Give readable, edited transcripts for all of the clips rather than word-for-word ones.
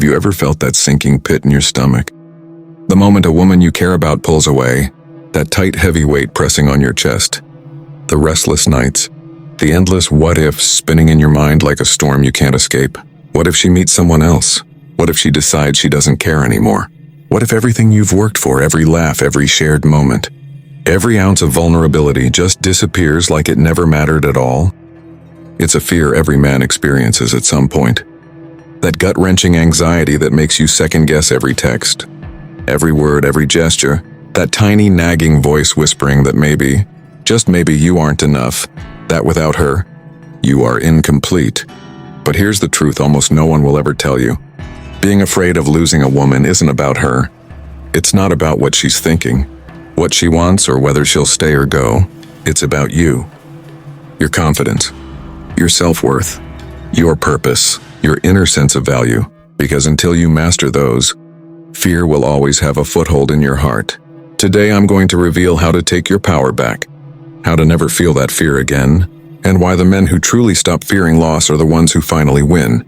Have you ever felt that sinking pit in your stomach? The moment a woman you care about pulls away, that tight, heavy weight pressing on your chest. The restless nights, the endless what-ifs spinning in your mind like a storm you can't escape. What if she meets someone else? What if she decides she doesn't care anymore? What if everything you've worked for, every laugh, every shared moment, every ounce of vulnerability just disappears like it never mattered at all? It's a fear every man experiences at some point. That gut-wrenching anxiety that makes you second-guess every text, every word, every gesture, that tiny nagging voice whispering that maybe, just maybe you aren't enough, that without her, you are incomplete. But here's the truth almost no one will ever tell you. Being afraid of losing a woman isn't about her. It's not about what she's thinking, what she wants, or whether she'll stay or go. It's about you. Your confidence, your self-worth, your purpose, your inner sense of value. Because until you master those, fear will always have a foothold in your heart. Today I'm going to reveal how to take your power back, how to never feel that fear again, and why the men who truly stop fearing loss are the ones who finally win.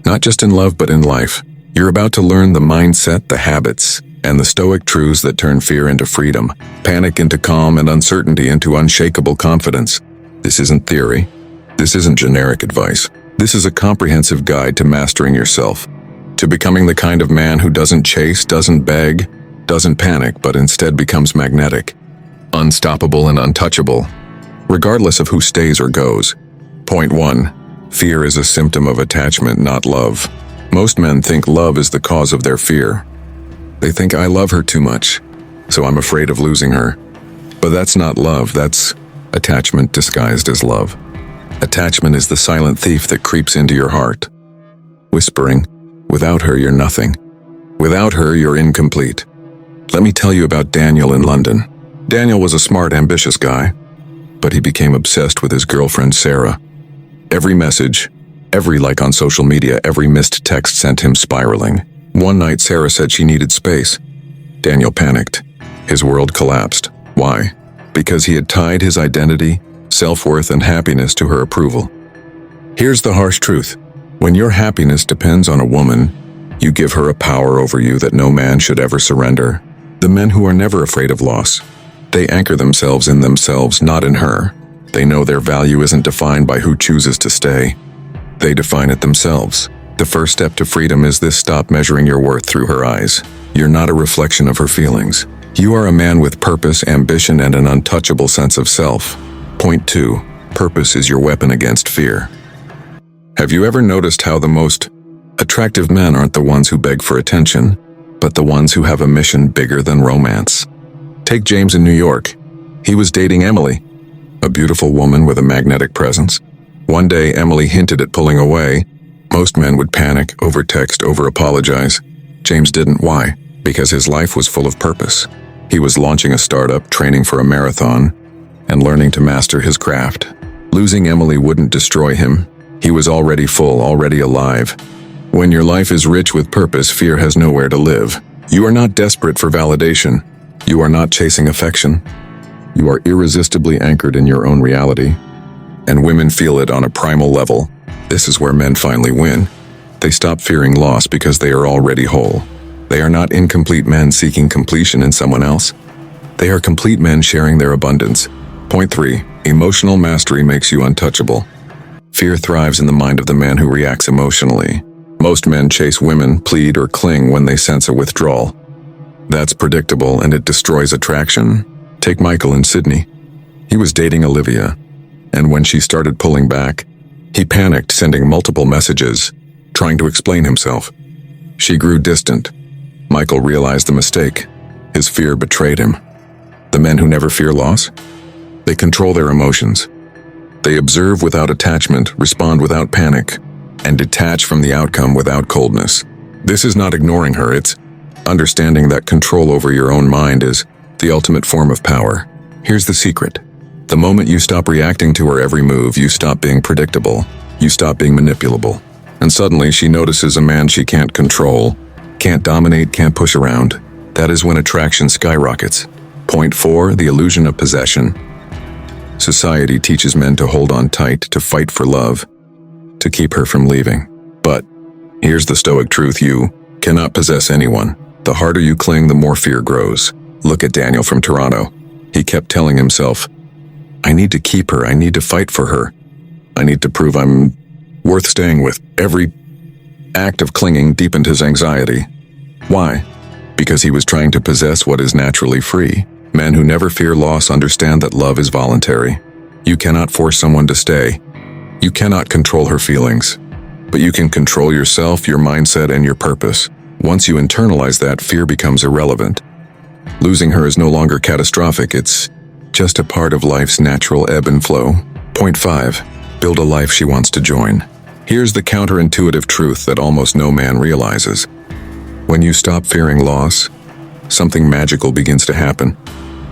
Not just in love, but in life. You're about to learn the mindset, the habits, and the stoic truths that turn fear into freedom, panic into calm, and uncertainty into unshakable confidence. This isn't theory. This isn't generic advice. This is a comprehensive guide to mastering yourself, to becoming the kind of man who doesn't chase, doesn't beg, doesn't panic, but instead becomes magnetic, unstoppable and untouchable, regardless of who stays or goes. Point 1. Fear is a symptom of attachment, not love. Most men think love is the cause of their fear. They think, I love her too much, so I'm afraid of losing her. But that's not love, that's attachment disguised as love. Attachment is the silent thief that creeps into your heart, whispering, without her you're nothing. Without her you're incomplete. Let me tell you about Daniel in London. Daniel was a smart, ambitious guy, but he became obsessed with his girlfriend Sarah. Every message, every like on social media, every missed text sent him spiraling. One night Sarah said she needed space. Daniel panicked. His world collapsed. Why? Because he had tied his identity, self-worth, and happiness to her approval. Here's the harsh truth. When your happiness depends on a woman, you give her a power over you that no man should ever surrender. The men who are never afraid of loss, they anchor themselves in themselves, not in her. They know their value isn't defined by who chooses to stay. They define it themselves. The first step to freedom is this: stop measuring your worth through her eyes. You're not a reflection of her feelings. You are a man with purpose, ambition, and an untouchable sense of self. Point 2. Purpose is your weapon against fear. Have you ever noticed how the most attractive men aren't the ones who beg for attention, but the ones who have a mission bigger than romance? Take James in New York. He was dating Emily, a beautiful woman with a magnetic presence. One day, Emily hinted at pulling away. Most men would panic, overtext, over-apologize. James didn't. Why? Because his life was full of purpose. He was launching a startup, training for a marathon, and learning to master his craft. Losing Emily wouldn't destroy him. He was already full, already alive. When your life is rich with purpose, fear has nowhere to live. You are not desperate for validation. You are not chasing affection. You are irresistibly anchored in your own reality. And women feel it on a primal level. This is where men finally win. They stop fearing loss because they are already whole. They are not incomplete men seeking completion in someone else. They are complete men sharing their abundance. Point 3. Emotional mastery makes you untouchable. Fear thrives in the mind of the man who reacts emotionally. Most men chase women, plead, or cling when they sense a withdrawal. That's predictable, and it destroys attraction. Take Michael in Sydney. He was dating Olivia, and when she started pulling back, he panicked, sending multiple messages, trying to explain himself. She grew distant. Michael realized the mistake. His fear betrayed him. The men who never fear loss? They control their emotions. They observe without attachment, respond without panic, and detach from the outcome without coldness. This is not ignoring her, it's understanding that control over your own mind is the ultimate form of power. Here's the secret. The moment you stop reacting to her every move, you stop being predictable, you stop being manipulable. And suddenly she notices a man she can't control, can't dominate, can't push around. That is when attraction skyrockets. Point 4, the illusion of possession. Society teaches men to hold on tight, to fight for love, to keep her from leaving. But Here's the stoic truth: you cannot possess anyone. The harder you cling, the more fear grows. Look at Daniel from Toronto. He kept telling himself, I need to keep her, I need to fight for her. I need to prove I'm worth staying with. Every act of clinging deepened his anxiety. Why? Because he was trying to possess what is naturally free. Men who never fear loss understand that love is voluntary. You cannot force someone to stay. You cannot control her feelings. But you can control yourself, your mindset, and your purpose. Once you internalize that, fear becomes irrelevant. Losing her is no longer catastrophic, it's just a part of life's natural ebb and flow. Point 5. Build a life she wants to join. Here's the counterintuitive truth that almost no man realizes. When you stop fearing loss, something magical begins to happen.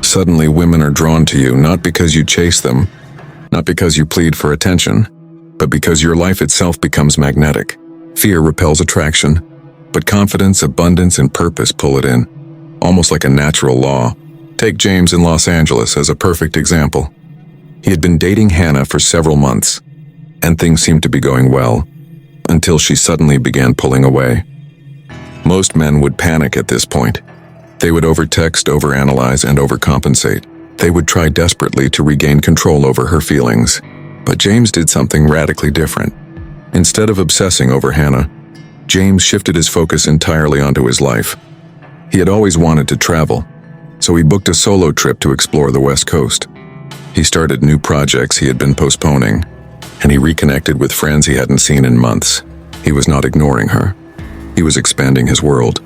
Suddenly, women are drawn to you, not because you chase them, not because you plead for attention, but because your life itself becomes magnetic. Fear repels attraction, but confidence, abundance, and purpose pull it in, almost like a natural law. Take James in Los Angeles as a perfect example. He had been dating Hannah for several months, and things seemed to be going well, until she suddenly began pulling away. Most men would panic at this point. They would overtext, overanalyze, and overcompensate. They would try desperately to regain control over her feelings. But James did something radically different. Instead of obsessing over Hannah, James shifted his focus entirely onto his life. He had always wanted to travel, so he booked a solo trip to explore the West Coast. He started new projects he had been postponing, and he reconnected with friends he hadn't seen in months. He was not ignoring her. He was expanding his world,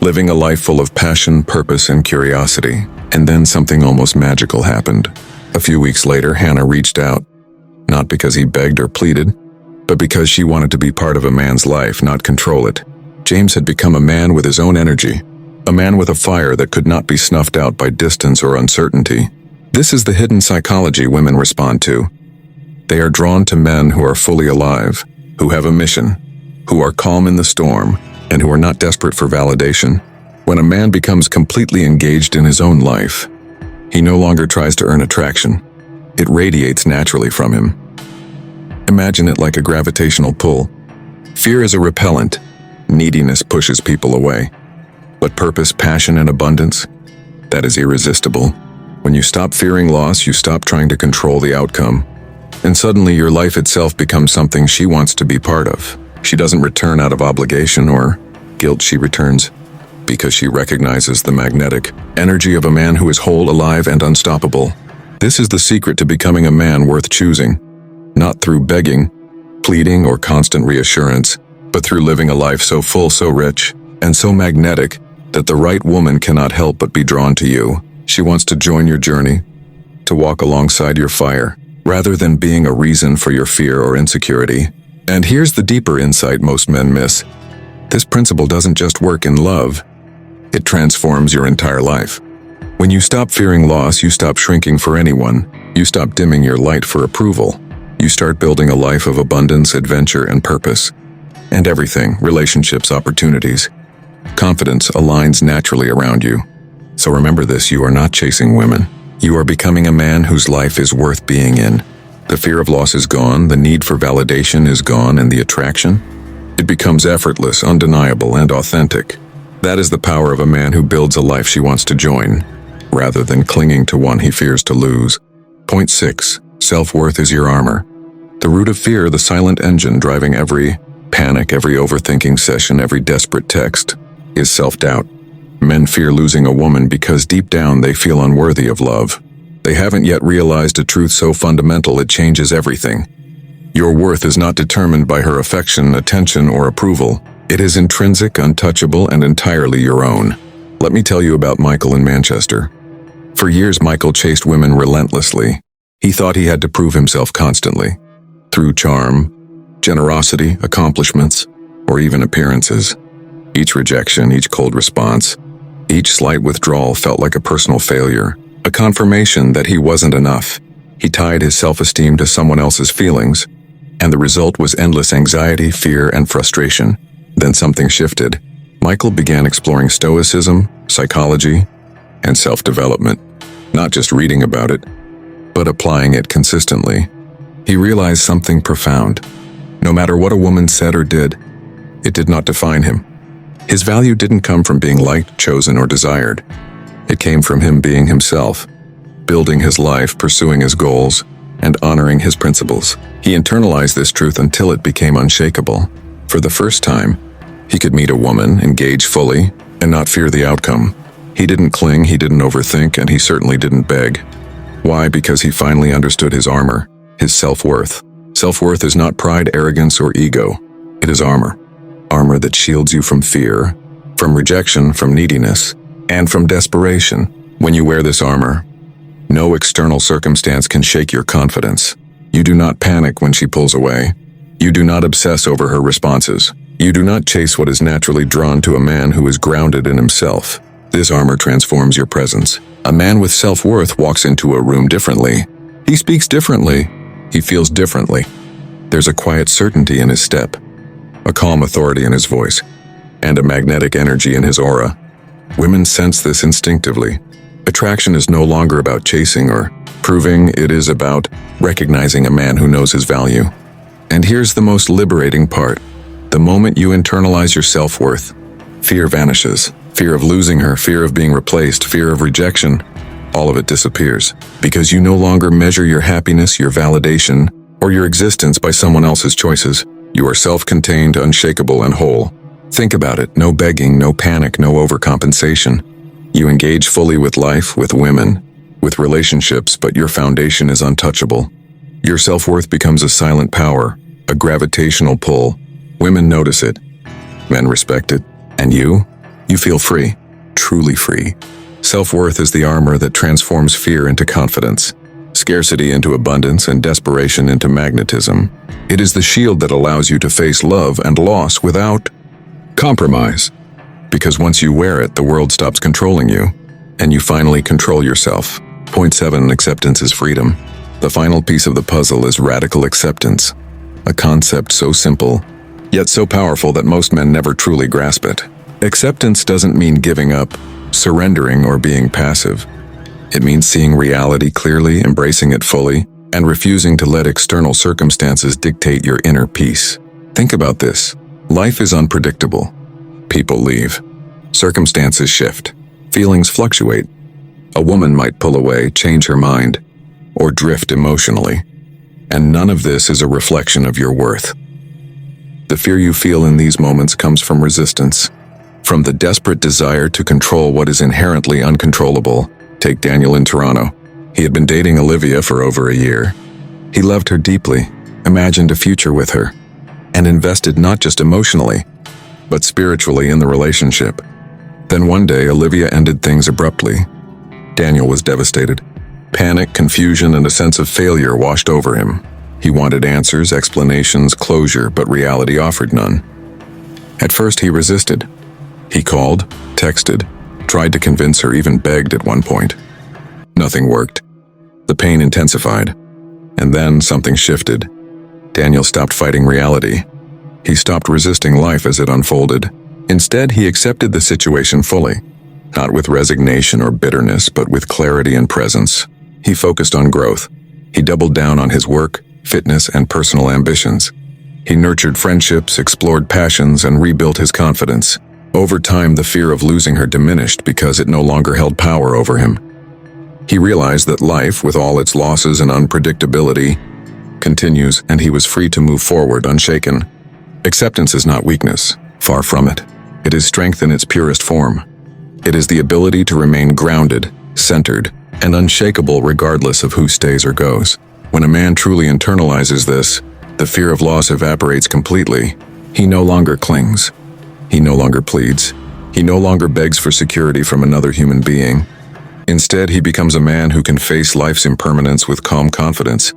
living a life full of passion, purpose, and curiosity. And then something almost magical happened. A few weeks later, Hannah reached out, not because he begged or pleaded, but because she wanted to be part of a man's life, not control it. James had become a man with his own energy, a man with a fire that could not be snuffed out by distance or uncertainty. This is the hidden psychology women respond to. They are drawn to men who are fully alive, who have a mission, who are calm in the storm, and who are not desperate for validation. When a man becomes completely engaged in his own life, he no longer tries to earn attraction. It radiates naturally from him. Imagine it like a gravitational pull. Fear is a repellent. Neediness pushes people away. But purpose, passion, and abundance, that is irresistible. When you stop fearing loss, you stop trying to control the outcome. And suddenly your life itself becomes something she wants to be part of. She doesn't return out of obligation or guilt. She returns because she recognizes the magnetic energy of a man who is whole, alive, and unstoppable. This is the secret to becoming a man worth choosing, not through begging, pleading, or constant reassurance, but through living a life so full, so rich, and so magnetic that the right woman cannot help but be drawn to you. She wants to join your journey, to walk alongside your fire, rather than being a reason for your fear or insecurity. And here's the deeper insight most men miss. This principle doesn't just work in love. It transforms your entire life. When you stop fearing loss, you stop shrinking for anyone. You stop dimming your light for approval. You start building a life of abundance, adventure, and purpose. And everything, relationships, opportunities, confidence aligns naturally around you. So remember this, you are not chasing women. You are becoming a man whose life is worth being in. The fear of loss is gone, the need for validation is gone, and the attraction? It becomes effortless, undeniable, and authentic. That is the power of a man who builds a life she wants to join, rather than clinging to one he fears to lose. Point 6. Self-worth is your armor. The root of fear, the silent engine driving every panic, every overthinking session, every desperate text, is self-doubt. Men fear losing a woman because deep down they feel unworthy of love. They haven't yet realized a truth so fundamental it changes everything. Your worth is not determined by her affection, attention, or approval. It is intrinsic, untouchable, and entirely your own. Let me tell you about Michael in Manchester. For years, Michael chased women relentlessly. He thought he had to prove himself constantly, through charm, generosity, accomplishments, or even appearances. Each rejection, each cold response, each slight withdrawal felt like a personal failure, a confirmation that he wasn't enough. He tied his self-esteem to someone else's feelings, and the result was endless anxiety, fear, and frustration. Then something shifted. Michael began exploring stoicism, psychology, and self-development, not just reading about it, but applying it consistently. He realized something profound. No matter what a woman said or did, It did not define him. His value didn't come from being liked, chosen, or desired. It came from him being himself, building his life, pursuing his goals, and honoring his principles. He internalized this truth until it became unshakable. For the first time, he could meet a woman, engage fully, and not fear the outcome. He didn't cling, he didn't overthink, and he certainly didn't beg. Why? Because he finally understood his armor, his self-worth. Self-worth is not pride, arrogance, or ego. It is armor. Armor that shields you from fear, from rejection, from neediness, and from desperation. When you wear this armor, no external circumstance can shake your confidence. You do not panic when she pulls away. You do not obsess over her responses. You do not chase what is naturally drawn to a man who is grounded in himself. This armor transforms your presence. A man with self-worth walks into a room differently. He speaks differently. He feels differently. There's a quiet certainty in his step, a calm authority in his voice, and a magnetic energy in his aura. Women sense this instinctively. Attraction is no longer about chasing or proving, it is about recognizing a man who knows his value. And here's the most liberating part. The moment you internalize your self-worth, fear vanishes. Fear of losing her, fear of being replaced, fear of rejection, all of it disappears. Because you no longer measure your happiness, your validation, or your existence by someone else's choices. You are self-contained, unshakable, and whole. Think about it. No begging, no panic, no overcompensation. You engage fully with life, with women, with relationships, but your foundation is untouchable. Your self-worth becomes a silent power, a gravitational pull. Women notice it. Men respect it. And you feel free, truly free. Self-worth is the armor that transforms fear into confidence, scarcity into abundance, and desperation into magnetism. It is the shield that allows you to face love and loss without compromise. Because once you wear it, the world stops controlling you, and you finally control yourself. Point 7, acceptance is freedom. The final piece of the puzzle is radical acceptance, a concept so simple, yet so powerful that most men never truly grasp it. Acceptance doesn't mean giving up, surrendering, or being passive. It means seeing reality clearly, embracing it fully, and refusing to let external circumstances dictate your inner peace. Think about this. Life is unpredictable. People leave. Circumstances shift. Feelings fluctuate. A woman might pull away, change her mind, or drift emotionally. And none of this is a reflection of your worth. The fear you feel in these moments comes from resistance, from the desperate desire to control what is inherently uncontrollable. Take Daniel in Toronto. He had been dating Olivia for over a year. He loved her deeply, imagined a future with her, and invested not just emotionally, but spiritually in the relationship. Then one day, Olivia ended things abruptly. Daniel was devastated. Panic, confusion, and a sense of failure washed over him. He wanted answers, explanations, closure, but reality offered none. At first, he resisted. He called, texted, tried to convince her, even begged at one point. Nothing worked. The pain intensified. And then something shifted. Daniel stopped fighting reality. He stopped resisting life as it unfolded. Instead, he accepted the situation fully, not with resignation or bitterness, but with clarity and presence. He focused on growth. He doubled down on his work, fitness, and personal ambitions. He nurtured friendships, explored passions, and rebuilt his confidence. Over time, the fear of losing her diminished because it no longer held power over him. He realized that life, with all its losses and unpredictability, continues, and he was free to move forward unshaken. Acceptance is not weakness, far from it. It is strength in its purest form. It is the ability to remain grounded, centered, and unshakable regardless of who stays or goes. When a man truly internalizes this, the fear of loss evaporates completely. He no longer clings. He no longer pleads. He no longer begs for security from another human being. Instead, he becomes a man who can face life's impermanence with calm confidence,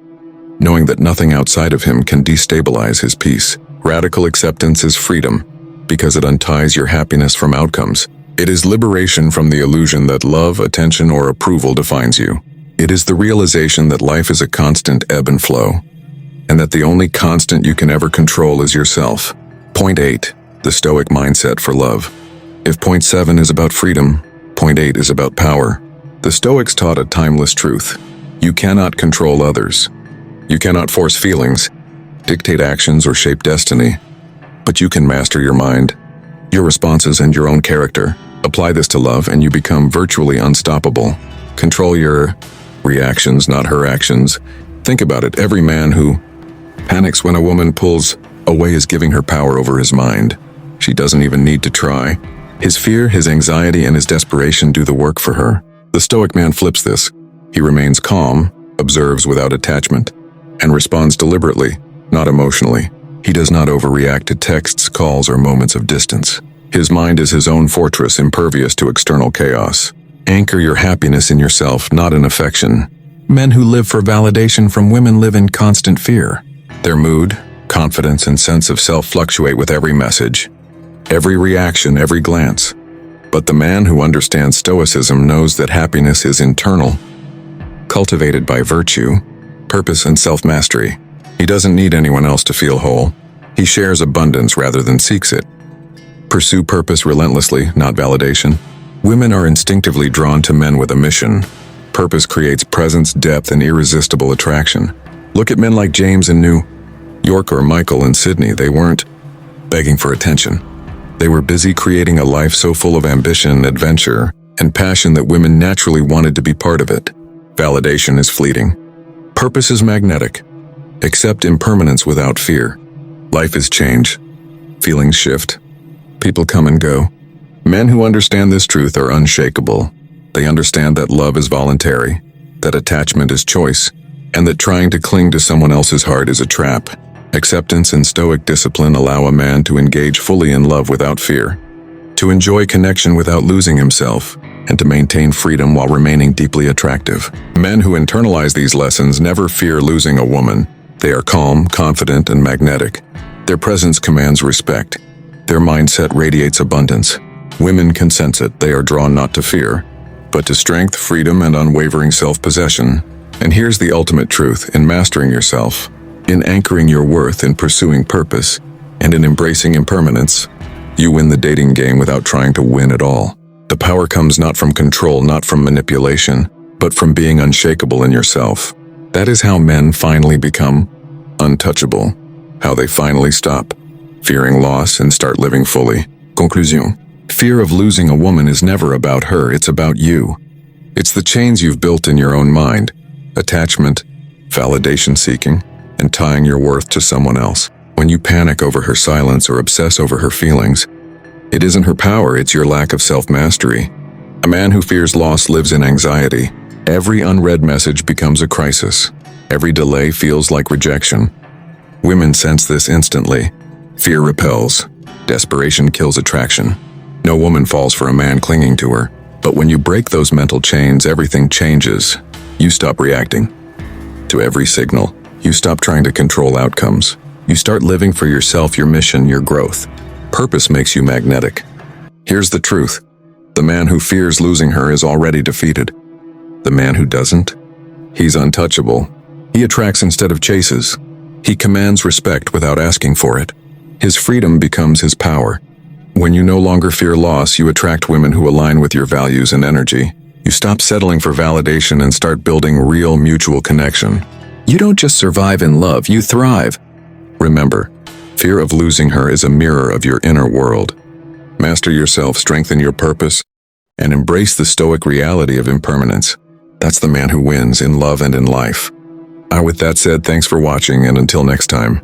knowing that nothing outside of him can destabilize his peace. Radical acceptance is freedom, because it unties your happiness from outcomes. It is liberation from the illusion that love, attention, or approval defines you. It is the realization that life is a constant ebb and flow, and that the only constant you can ever control is yourself. Point 8. The Stoic mindset for love. If point 7 is about freedom, point 8 is about power. The Stoics taught a timeless truth. You cannot control others. You cannot force feelings, dictate actions, or shape destiny. But you can master your mind, your responses, and your own character. Apply this to love and you become virtually unstoppable. Control your reactions, not her actions. Think about it. Every man who panics when a woman pulls away is giving her power over his mind. She doesn't even need to try. His fear, his anxiety, and his desperation do the work for her. The Stoic man flips this. He remains calm, observes without attachment, and responds deliberately, not emotionally. He does not overreact to texts, calls, or moments of distance. His mind is his own fortress, impervious to external chaos. Anchor your happiness in yourself, not in affection. Men who live for validation from women live in constant fear. Their mood, confidence, and sense of self fluctuate with every message, every reaction, every glance. But the man who understands Stoicism knows that happiness is internal, cultivated by virtue, purpose, and self-mastery. He doesn't need anyone else to feel whole. He shares abundance rather than seeks it. Pursue purpose relentlessly, not validation. Women are instinctively drawn to men with a mission. Purpose creates presence, depth, and irresistible attraction. Look at men like James in New York or Michael in Sydney. They weren't begging for attention. They were busy creating a life so full of ambition, adventure, and passion that women naturally wanted to be part of it. Validation is fleeting. Purpose is magnetic. Accept impermanence without fear. Life is change. Feelings shift. People come and go. Men who understand this truth are unshakable. They understand that love is voluntary, that attachment is choice, and that trying to cling to someone else's heart is a trap. Acceptance and Stoic discipline allow a man to engage fully in love without fear, to enjoy connection without losing himself, and to maintain freedom while remaining deeply attractive. Men who internalize these lessons never fear losing a woman. They are calm, confident, and magnetic. Their presence commands respect. Their mindset radiates abundance. Women can sense it. They are drawn not to fear, but to strength, freedom, and unwavering self-possession. And here's the ultimate truth: in mastering yourself, in anchoring your worth, in pursuing purpose, and in embracing impermanence, you win the dating game without trying to win at all. The power comes not from control, not from manipulation, but from being unshakable in yourself. That is how men finally become untouchable, how they finally stop fearing loss and start living fully. Conclusion. Fear of losing a woman is never about her, it's about you. It's the chains you've built in your own mind: attachment, validation seeking, and tying your worth to someone else. When you panic over her silence or obsess over her feelings, it isn't her power, it's your lack of self-mastery. A man who fears loss lives in anxiety. Every unread message becomes a crisis. Every delay feels like rejection. Women sense this instantly. Fear repels. Desperation kills attraction. No woman falls for a man clinging to her. But when you break those mental chains, everything changes. You stop reacting to every signal. You stop trying to control outcomes. You start living for yourself, your mission, your growth. Purpose makes you magnetic. Here's the truth: the man who fears losing her is already defeated. The man who doesn't, he's untouchable. He attracts instead of chases. He commands respect without asking for it. His freedom becomes his power. When you no longer fear loss, you attract women who align with your values and energy. You stop settling for validation and start building real mutual connection. You don't just survive in love, you thrive. Remember, fear of losing her is a mirror of your inner world. Master yourself, strengthen your purpose, and embrace the Stoic reality of impermanence. That's the man who wins in love and in life. With that said, thanks for watching, and until next time.